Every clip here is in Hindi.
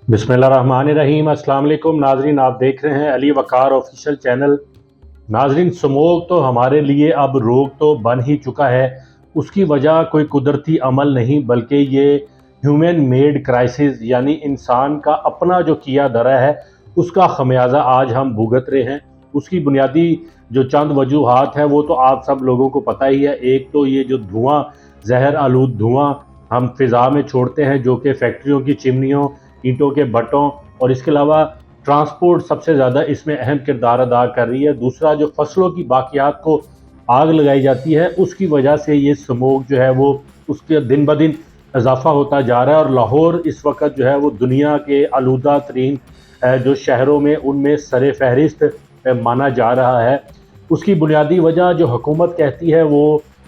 बिस्मिल्लाहिर्रहमानिर्रहीम। अस्सलाम वालेकुम नाजरीन, आप देख रहे हैं अली वकार ऑफिशियल चैनल। नाजरीन, स्मोक तो हमारे लिए अब रोग तो बन ही चुका है। उसकी वजह कोई कुदरती अमल नहीं बल्कि ये ह्यूमन मेड क्राइसिस यानी इंसान का अपना जो किया धरा है उसका खमियाजा आज हम भुगत रहे हैं। उसकी बुनियादी जो चंद वजूहात है वो तो आप सब लोगों को पता ही है। एक तो ये जो धुआं, जहर आलूद धुआं हम फिज़ा में छोड़ते हैं जो कि फैक्ट्रियों की चिमनियों, ईंटों के भट्टों और इसके अलावा ट्रांसपोर्ट सबसे ज़्यादा इसमें अहम किरदार अदा कर रही है। दूसरा, जो फसलों की बाकियात को आग लगाई जाती है उसकी वजह से ये स्मोक जो है वो उसके दिन ब दिन इजाफा होता जा रहा है। और लाहौर इस वक्त जो है वो दुनिया के आलूदा तरीन जो शहरों में उनमें सरे फहरिस्त माना जा रहा है। उसकी बुनियादी वजह जो हुकूमत कहती है वो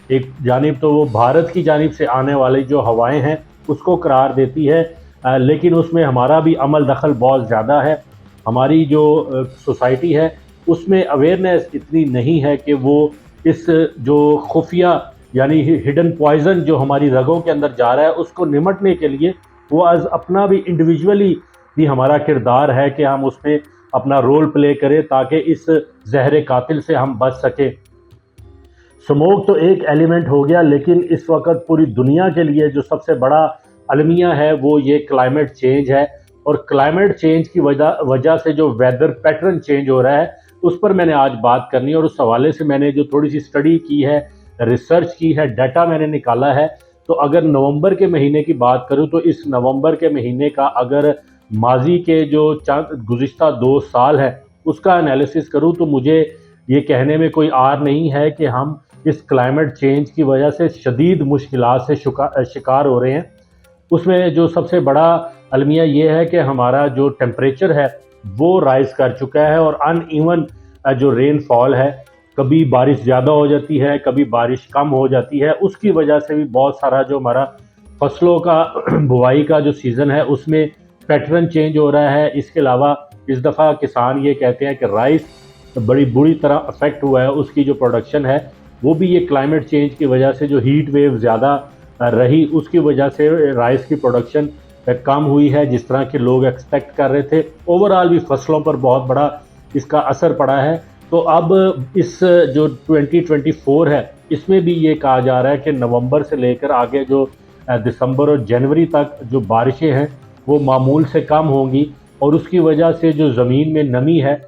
एक जानिब तो वो भारत की जानिब से आने वाली जो हवाएं हैं उसको करार देती है, लेकिन उसमें हमारा भी अमल दखल बहुत ज़्यादा है। हमारी जो सोसाइटी है उसमें अवेयरनेस इतनी नहीं है कि वो इस जो खुफिया यानी हिडन पॉइजन जो हमारी रगों के अंदर जा रहा है उसको निमटने के लिए वो आज अपना भी इंडिविजुअली भी हमारा किरदार है कि हम उसमें अपना रोल प्ले करें ताकि इस जहर कातिल से हम बच सकें। स्मोक तो एक एलिमेंट हो गया, लेकिन इस वक्त पूरी दुनिया के लिए जो सबसे बड़ा अलमिया है वो ये क्लाइमेट चेंज है। और क्लाइमेट चेंज की वजह से जो वेदर पैटर्न चेंज हो रहा है उस पर मैंने आज बात करनी है। और उस हवाले से मैंने जो थोड़ी सी स्टडी की है, रिसर्च की है, डाटा मैंने निकाला है। तो अगर नवंबर के महीने की बात करूं तो इस नवंबर के महीने का अगर माजी के जो गुज़िश्ता 2 साल है उसका एनालिसिस करूं तो मुझे ये कहने में कोई आर नहीं है कि हम इस क्लाइमेट चेंज की वजह से शदीद मुश्किलात से शिकार हो रहे हैं। उसमें जो सबसे बड़ा अलमिया ये है कि हमारा जो टेम्परेचर है वो राइज़ कर चुका है और अनइवन जो रेनफॉल है, कभी बारिश ज़्यादा हो जाती है, कभी बारिश कम हो जाती है। उसकी वजह से भी बहुत सारा जो हमारा फसलों का बुवाई का जो सीज़न है उसमें पैटर्न चेंज हो रहा है। इसके अलावा इस दफ़ा किसान ये कहते हैं कि राइस बड़ी बुरी तरह अफेक्ट हुआ है, उसकी जो प्रोडक्शन है वो भी ये क्लाइमेट चेंज की वजह से जो हीट वेव ज़्यादा रही उसकी वजह से राइस की प्रोडक्शन कम हुई है जिस तरह के लोग एक्सपेक्ट कर रहे थे। ओवरऑल भी फसलों पर बहुत बड़ा इसका असर पड़ा है। तो अब इस जो 2024 है इसमें भी ये कहा जा रहा है कि नवंबर से लेकर आगे जो दिसंबर और जनवरी तक जो बारिशें हैं वो मामूल से कम होंगी और उसकी वजह से जो ज़मीन में नमी है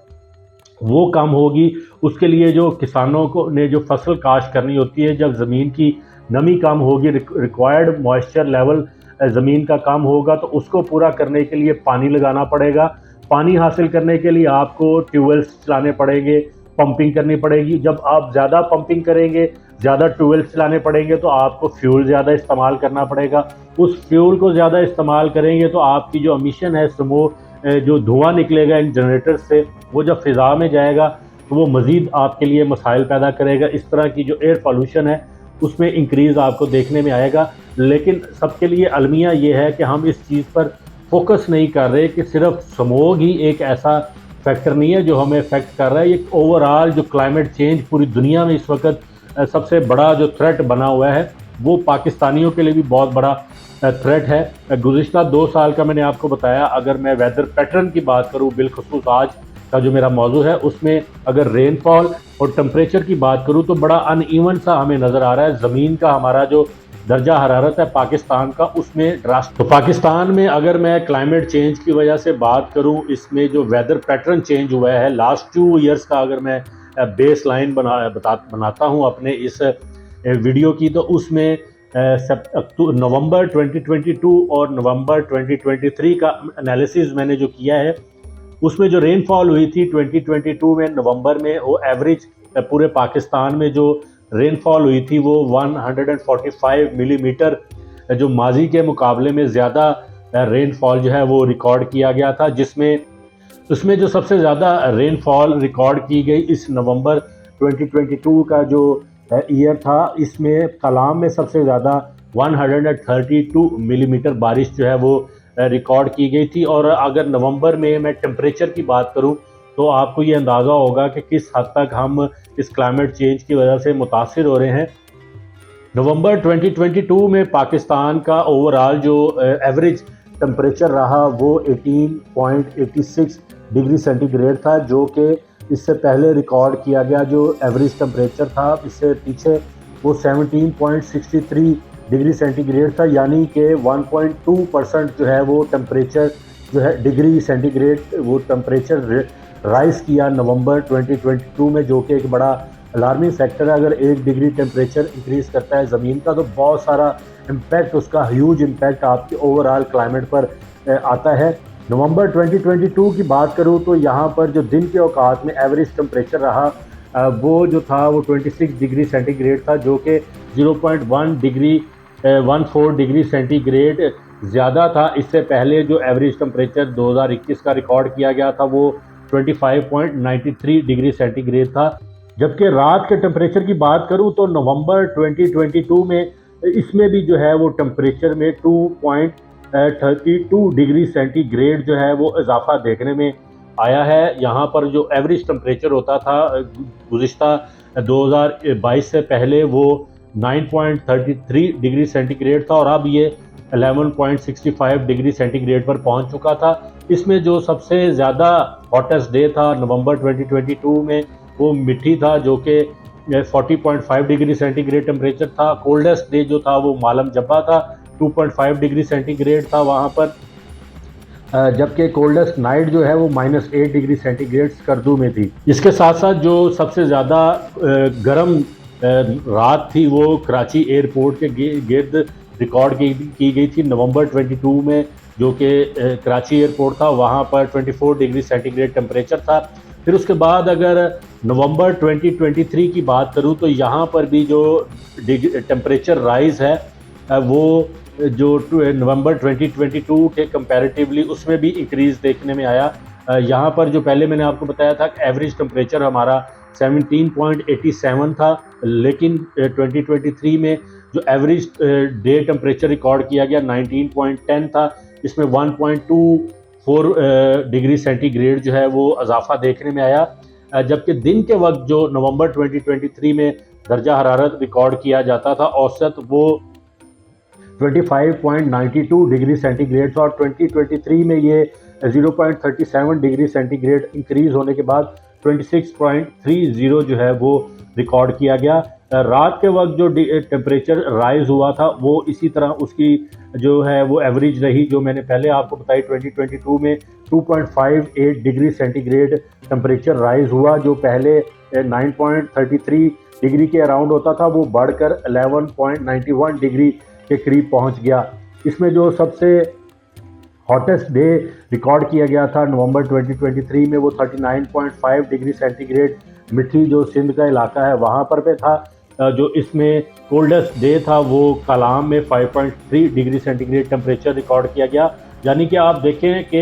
वो कम होगी। उसके लिए जो किसानों को ने जो फसल काश्त करनी होती है, जब ज़मीन की नमी कम होगी, रिक्वायर्ड मॉइस्चर लेवल ज़मीन का कम होगा तो उसको पूरा करने के लिए पानी लगाना पड़ेगा। पानी हासिल करने के लिए आपको ट्यूबवेल्स चलाने पड़ेंगे, पंपिंग करनी पड़ेगी। जब आप ज़्यादा पंपिंग करेंगे, ज़्यादा ट्यूबवेल्स चलाने पड़ेंगे तो आपको फ्यूल ज़्यादा इस्तेमाल करना पड़ेगा। उस फ्यूल को ज़्यादा इस्तेमाल करेंगे तो आपकी जो एमिशन है, स्मोक जो धुआं निकलेगा इन जनरेटर से, वो जब फ़िज़ा में जाएगा तो वो मज़ीद आपके लिए मसाइल पैदा करेगा। इस तरह की जो एयर पॉल्यूशन है उसमें इंक्रीज़ आपको देखने में आएगा। लेकिन सबके लिए अलमिया ये है कि हम इस चीज़ पर फोकस नहीं कर रहे कि सिर्फ स्मोक ही एक ऐसा फैक्टर नहीं है जो हमें अफेक्ट कर रहा है। ये ओवरऑल जो क्लाइमेट चेंज पूरी दुनिया में इस वक्त सबसे बड़ा जो थ्रेट बना हुआ है वो पाकिस्तानियों के लिए भी बहुत बड़ा थ्रेट है। गुज़िश्ता 2 साल का मैंने आपको बताया। अगर मैं वेदर पैटर्न की बात करूँ, बिलखुसूस आज का जो मेरा मौजू है उसमें अगर रेनफॉल और टेम्परेचर की बात करूँ तो बड़ा अनइवन सा हमें नज़र आ रहा है। ज़मीन का हमारा जो दर्जा हरारत है पाकिस्तान का उसमें ड्रास्ट। तो पाकिस्तान में अगर मैं क्लाइमेट चेंज की वजह से बात करूं, इसमें जो वेदर पैटर्न चेंज हुआ है लास्ट 2 ईयर्स का अगर मैं बेस लाइन बनाता हूं अपने इस वीडियो की, तो उसमें नवंबर 2022 और नवंबर 2023 का एनालिसिस मैंने जो किया है उसमें जो रेनफॉल हुई थी 2022 में नवंबर में वो एवरेज पूरे पाकिस्तान में जो रेनफॉल हुई थी वो 145 मिलीमीटर जो माजी के मुकाबले में ज़्यादा रेनफॉल जो है वो रिकॉर्ड किया गया था, जिसमें उसमें जो सबसे ज़्यादा रेनफॉल रिकॉर्ड की गई इस नवंबर 2022 का जो ईयर था, इसमें कलाम में सबसे ज़्यादा 132 मिलीमीटर बारिश जो है वो रिकॉर्ड की गई थी। और अगर नवंबर में मैं टेम्परेचर की बात करूं तो आपको ये अंदाज़ा होगा कि किस हद तक हम इस क्लाइमेट चेंज की वजह से मुतासिर हो रहे हैं। नवंबर 2022 में पाकिस्तान का ओवरऑल जो एवरेज टेम्परेचर रहा वो 18.86 डिग्री सेंटीग्रेड था, जो कि इससे पहले रिकॉर्ड किया गया जो एवरेज टेम्परेचर था इससे पीछे वो 17.63 डिग्री सेंटीग्रेड था, यानी कि 1.2% जो है वो टेम्परेचर जो है डिग्री सेंटीग्रेड वो टेम्परेचर राइज किया नवंबर 2022 में, जो कि एक बड़ा अलार्मिंग फैक्टर है। अगर 1 डिग्री टेम्परेचर इंक्रीज करता है ज़मीन का तो बहुत सारा इम्पैक्ट, उसका ह्यूज इम्पैक्ट आपके ओवरऑल क्लाइमेट पर आता है। नवंबर 2022 की बात करूं तो यहाँ पर जो दिन के औकात में एवरेज टेम्परेचर रहा वो जो था वो 26 डिग्री सेंटीग्रेड था, जो कि 0.14 डिग्री सेंटीग्रेड ज़्यादा था। इससे पहले जो एवरेज टेम्परेचर 2021 का रिकॉर्ड किया गया था वो 25.93 डिग्री सेंटीग्रेड था। जबकि रात के टेम्परेचर की बात करूं तो नवंबर 2022 में इसमें भी जो है वो टेम्परेचर में 2.32 डिग्री सेंटीग्रेड जो है वो इजाफा देखने में आया है। यहाँ पर जो एवरेज टेम्परेचर होता था गुज़िश्ता 2022 से पहले वो 9.33 डिग्री सेंटीग्रेड था और अब ये 11.65 डिग्री सेंटीग्रेड पर पहुंच चुका था। इसमें जो सबसे ज़्यादा हॉटेस्ट डे था नवंबर 2022 में वो मिठी था, जो कि 40.5 डिग्री सेंटीग्रेड टेम्परेचर था। कोल्डेस्ट डे जो था वो मालम जब्बा था, 2.5 डिग्री सेंटीग्रेड था वहाँ पर, जबकि कोल्डेस्ट नाइट जो है वो -8 डिग्री सेंटीग्रेड स्कर्दू में थी। इसके साथ साथ जो सबसे ज़्यादा गर्म रात थी वो कराची एयरपोर्ट के गिर्द रिकॉर्ड की गई थी नवंबर 22 में, जो कि कराची एयरपोर्ट था, वहाँ पर 24 डिग्री सेंटीग्रेड टेम्परेचर था। फिर उसके बाद अगर नवंबर 2023 की बात करूँ तो यहाँ पर भी जो टेम्परेचर राइज़ है वो जो नवंबर 2022 के कंपैरेटिवली उसमें भी इंक्रीज़ देखने में आया। यहाँ पर जो पहले मैंने आपको बताया था कि एवरेज टेम्परेचर हमारा 17.87 था, लेकिन 2023 में जो एवरेज डे टेम्परेचर रिकॉर्ड किया गया 19.10 था। इसमें 1.24 डिग्री सेंटीग्रेड जो है वो इजाफा देखने में आया, जबकि दिन के वक्त जो नवंबर 2023 में दर्जा हरारत रिकॉर्ड किया जाता था औसत वो 25.92 डिग्री सेंटीग्रेड था और 2023 में ये 0.37 डिग्री सेंटीग्रेड इंक्रीज होने के बाद 26.30 जो है वो रिकॉर्ड किया गया। रात के वक्त जो टेम्परेचर राइज हुआ था वो इसी तरह उसकी जो है वो एवरेज रही जो मैंने पहले आपको बताई। 2022 में 2.58 डिग्री सेंटीग्रेड टेम्परेचर राइज हुआ, जो पहले 9.33 डिग्री के अराउंड होता था, वो बढ़कर 11.91 डिग्री के करीब पहुंच गया। इसमें जो सबसे हॉटेस्ट डे रिकॉर्ड किया गया था नवंबर 2023 में वो 39.5 डिग्री सेंटीग्रेड मिठी जो सिंध का इलाका है वहाँ पर पे था। जो इसमें कोल्डेस्ट डे था वो कलाम में 5.3 डिग्री सेंटीग्रेड टेम्परेचर रिकॉर्ड किया गया। यानी कि आप देखें कि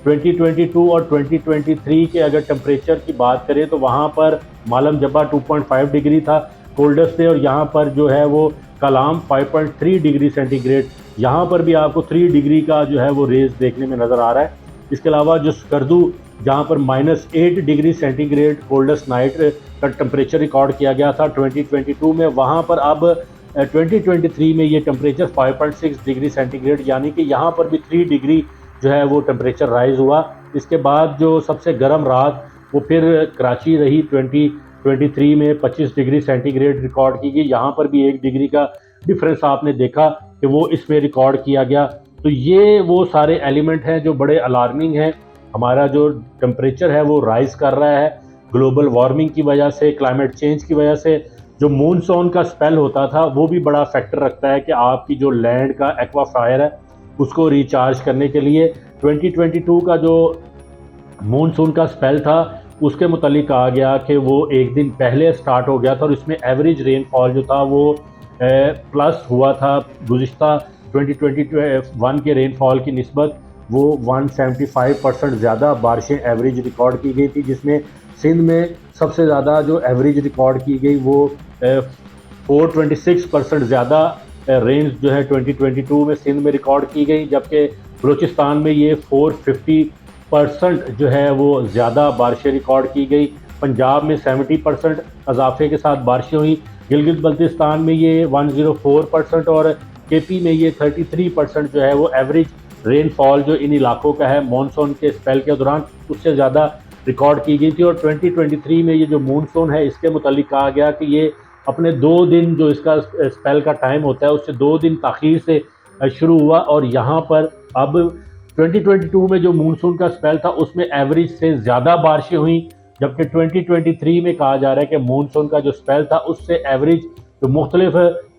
2022 और 2023 के अगर टेम्परेचर की बात करें तो वहाँ पर मालम जब्बा 2.5 डिग्री था कोल्डेस्ट डे, और यहाँ पर जो है वो कलाम 5.3 डिग्री सेंटीग्रेड, यहाँ पर भी आपको 3 डिग्री का जो है वो रेज देखने में नज़र आ रहा है। इसके अलावा जो स्कर्दू जहाँ पर -8 डिग्री सेंटीग्रेड कोल्डेस्ट नाइट का टेम्परेचर रिकॉर्ड किया गया था 2022 में, वहाँ पर अब 2023 में ये टेम्परेचर 5.6 डिग्री सेंटीग्रेड, यानी कि यहाँ पर भी 3 डिग्री जो है वो टेम्परेचर राइज हुआ। इसके बाद जो सबसे गर्म रात वो फिर कराची रही 2023 में 25 डिग्री सेंटीग्रेड रिकॉर्ड की गई। यहाँ पर भी 1 डिग्री का डिफरेंस आपने देखा कि वो इसमें रिकॉर्ड किया गया। तो ये वो सारे एलिमेंट हैं जो बड़े अलार्मिंग हैं। हमारा जो टेम्परेचर है वो राइज कर रहा है ग्लोबल वार्मिंग की वजह से, क्लाइमेट चेंज की वजह से। जो मूनसून का स्पेल होता था वो भी बड़ा फैक्टर रखता है कि आपकी जो लैंड का एक्वाफायर है उसको रिचार्ज करने के लिए 2022 का जो मूनसून का स्पेल था उसके मुतालिक कहा गया कि वो एक दिन पहले स्टार्ट हो गया था और इसमें एवरेज रेनफॉल जो था वो प्लस हुआ था गुज़िश्ता 2021 के रेनफॉल की निस्बत वो 175% ज़्यादा बारिशें एवरेज रिकॉर्ड की गई थी, जिसमें सिंध में सबसे ज़्यादा जो एवरेज रिकॉर्ड की गई वो 426% ज़्यादा रेंज जो है 2022 में सिंध में रिकॉर्ड की गई, जबकि बलूचिस्तान में ये 450% जो है वो ज़्यादा बारिशें रिकॉर्ड की गई। पंजाब में 70% इजाफे के साथ बारिशें हुई। गिलगित बल्तिस्तान में ये 104% और केपी में ये 33% जो है वो एवरेज रेनफॉल जो इन इलाकों का है मानसून के स्पेल के दौरान उससे ज़्यादा रिकॉर्ड की गई थी। और 2023 में ये जो मानसून है इसके मुतालिक कहा गया कि ये अपने 2 दिन जो इसका स्पेल का टाइम होता है उससे 2 दिन ताख़ीर से शुरू हुआ। और यहाँ पर अब 2022 में जो मानसून का स्पेल था उसमें एवरेज से ज़्यादा बारिशें हुई, जबकि 2023 में कहा जा रहा है कि मानसून का जो स्पेल था उससे एवरेज जो मुख्तलिफ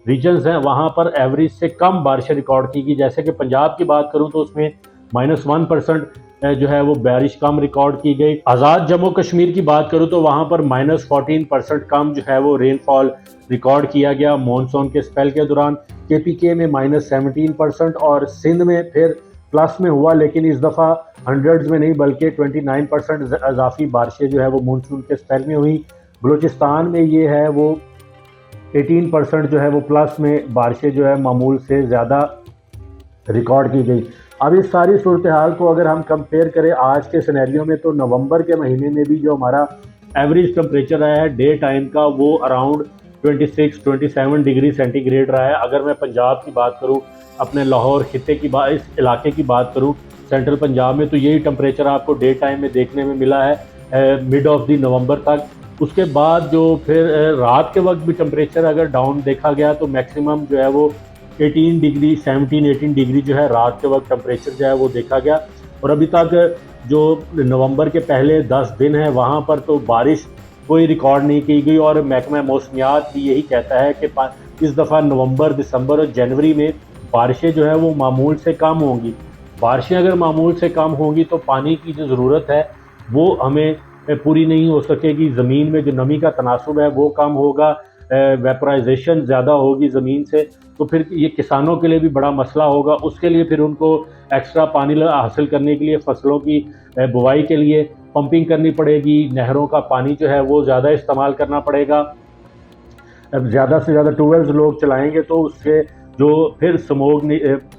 रीजन्स हैं वहाँ पर एवरेज से कम बारिशें रिकॉर्ड की गई। जैसे कि पंजाब की बात करूँ तो उसमें -1% जो है वो बारिश कम रिकॉर्ड की गई। आज़ाद जम्मू कश्मीर की बात करूँ तो वहाँ पर -14% कम जो है वो रेनफॉल रिकॉर्ड किया गया मानसून के स्पेल के दौरान। KPK में -17% और सिंध में फिर प्लस में हुआ, लेकिन इस दफ़ा हंड्रेड्स में नहीं बल्कि 29% इजाफी बारिशें जो है वो मानसून के स्पेल में हुई। बलूचिस्तान में ये है वो 18% जो है वो प्लस में बारिशें जो है मामूल से ज़्यादा रिकॉर्ड की गई। अब इस सारी सूरत हाल को अगर हम कंपेयर करें आज के सिनेरियो में तो नवंबर के महीने में भी जो हमारा एवरेज टेम्परेचर रहा है डे टाइम का वो अराउंड 26-27 डिग्री सेंटीग्रेड रहा है। अगर मैं पंजाब की बात करूं, अपने लाहौर खिते की बात, इस इलाके की बात करूं सेंट्रल पंजाब में, तो यही टेम्परेचर आपको डे टाइम में देखने में मिला है मिड ऑफ दी नवंबर तक। उसके बाद जो फिर रात के वक्त भी टेम्परेचर अगर डाउन देखा गया तो मैक्सिमम जो है वो 18 डिग्री 17-18 डिग्री जो है रात के वक्त टेम्परेचर जो है वो देखा गया। और अभी तक जो नवंबर के पहले 10 दिन हैं वहाँ पर तो बारिश कोई रिकॉर्ड नहीं की गई। और महकमा मौसमियात भी यही कहता है कि इस दफ़ा नवंबर, दिसंबर और जनवरी में बारिशें जो है वो मामूल से कम होंगी। बारिशें अगर मामूल से कम होंगी तो पानी की जो ज़रूरत है वो हमें पूरी नहीं हो सकेगी। ज़मीन में जो नमी का तनासुब है वो कम होगा, वेपराइजेशन ज़्यादा होगी ज़मीन से, तो फिर ये किसानों के लिए भी बड़ा मसला होगा। उसके लिए फिर उनको एक्स्ट्रा पानी हासिल करने के लिए फसलों की बुवाई के लिए पंपिंग करनी पड़ेगी, नहरों का पानी जो है वो ज़्यादा इस्तेमाल करना पड़ेगा। ज़्यादा से ज़्यादा ट्यूबवेल्स लोग चलाएंगे तो उससे जो फिर स्मोक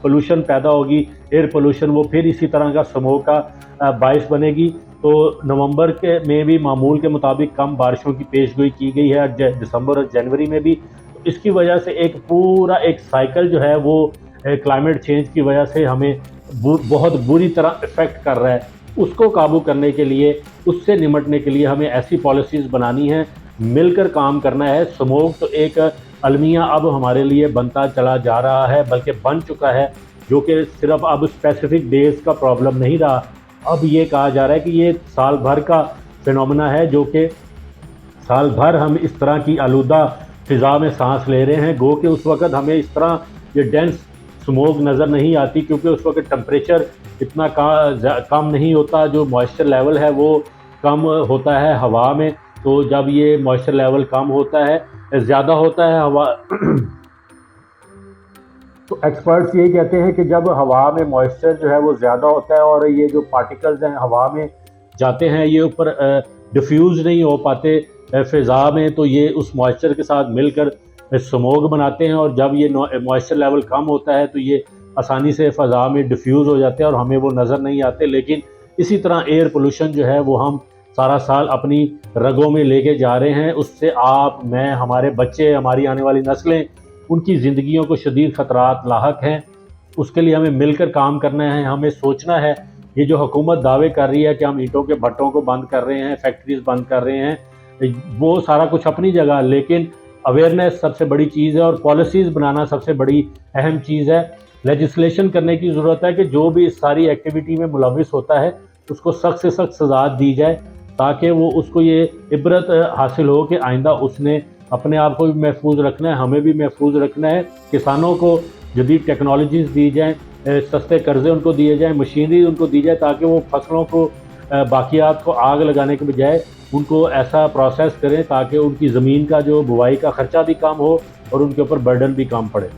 पोल्यूशन पैदा होगी, एयर पोल्यूशन, वो फिर इसी तरह का स्मोक का बायस बनेगी। तो नवंबर के में भी मामूल के मुताबिक कम बारिशों की पेशगोई की गई है, दिसंबर और जनवरी में भी। तो इसकी वजह से एक पूरा एक साइकिल जो है वो क्लाइमेट चेंज की वजह से हमें बहुत बुरी तरह इफ़ेक्ट कर रहा है। उसको काबू करने के लिए, उससे निमटने के लिए हमें ऐसी पॉलिसीज़ बनानी है, मिलकर काम करना है। स्मोक तो एक अलमिया अब हमारे लिए बनता चला जा रहा है, बल्कि बन चुका है, जो कि सिर्फ अब स्पेसिफिक डेज का प्रॉब्लम नहीं रहा। अब ये कहा जा रहा है कि ये साल भर का फिनोमेना है, जो कि साल भर हम इस तरह की आलूदा फ़िज़ा में सांस ले रहे हैं। गो कि उस वक़्त हमें इस तरह ये डेंस स्मोक नज़र नहीं आती, क्योंकि उस वक़्त टेम्परेचर इतना कम नहीं होता, जो मॉइस्चर लेवल है वो कम होता है हवा में। तो जब ये मॉइस्चर लेवल कम होता है, ज़्यादा होता है हवा तो एक्सपर्ट्स यही कहते हैं कि जब हवा में मॉइस्चर जो है वो ज़्यादा होता है और ये जो पार्टिकल्स हैं हवा में जाते हैं, ये ऊपर डिफ्यूज़ नहीं हो पाते फ़िज़ा में, तो ये उस मॉइस्चर के साथ मिलकर स्मोक बनाते हैं। और जब ये मॉइस्चर लेवल कम होता है तो ये आसानी से फ़िज़ा में डिफ्यूज़ हो जाते हैं और हमें वो नज़र नहीं आते। लेकिन इसी तरह एयर पोल्यूशन जो है वो हम सारा साल अपनी रगों में लेके जा रहे हैं। उससे आप, मैं, हमारे बच्चे, हमारी आने वाली नस्लें, उनकी ज़िंदगियों को शदीद ख़तरात लाहक हैं। उसके लिए हमें मिलकर काम करना है, हमें सोचना है। ये जो हुकूमत दावे कर रही है कि हम ईंटों के भट्टों को बंद कर रहे हैं, फैक्ट्रीज़ बंद कर रहे हैं, वो सारा कुछ अपनी जगह, लेकिन अवेयरनेस सबसे बड़ी चीज़ है और पॉलिसीज़ बनाना सबसे बड़ी अहम चीज़ है। लेजिस्लेशन करने की ज़रूरत है कि जो भी इस सारी एक्टिविटी में मुलविस होता है उसको सख्त से सख्त सज़ा दी जाए, ताकि वो उसको ये इबरत हासिल हो कि आइंदा उसने अपने आप को भी महफूज रखना है, हमें भी महफूज रखना है। किसानों को जदीद टेक्नोलॉजीज़ दी जाएँ, सस्ते कर्ज़े उनको दिए जाएँ, मशीनरी उनको दी जाए, ताकि वो फसलों को बाकियात को आग लगाने के बजाय उनको ऐसा प्रोसेस करें ताकि उनकी ज़मीन का जो बुवाई का ख़र्चा भी कम हो और उनके ऊपर बर्डन भी कम पड़े।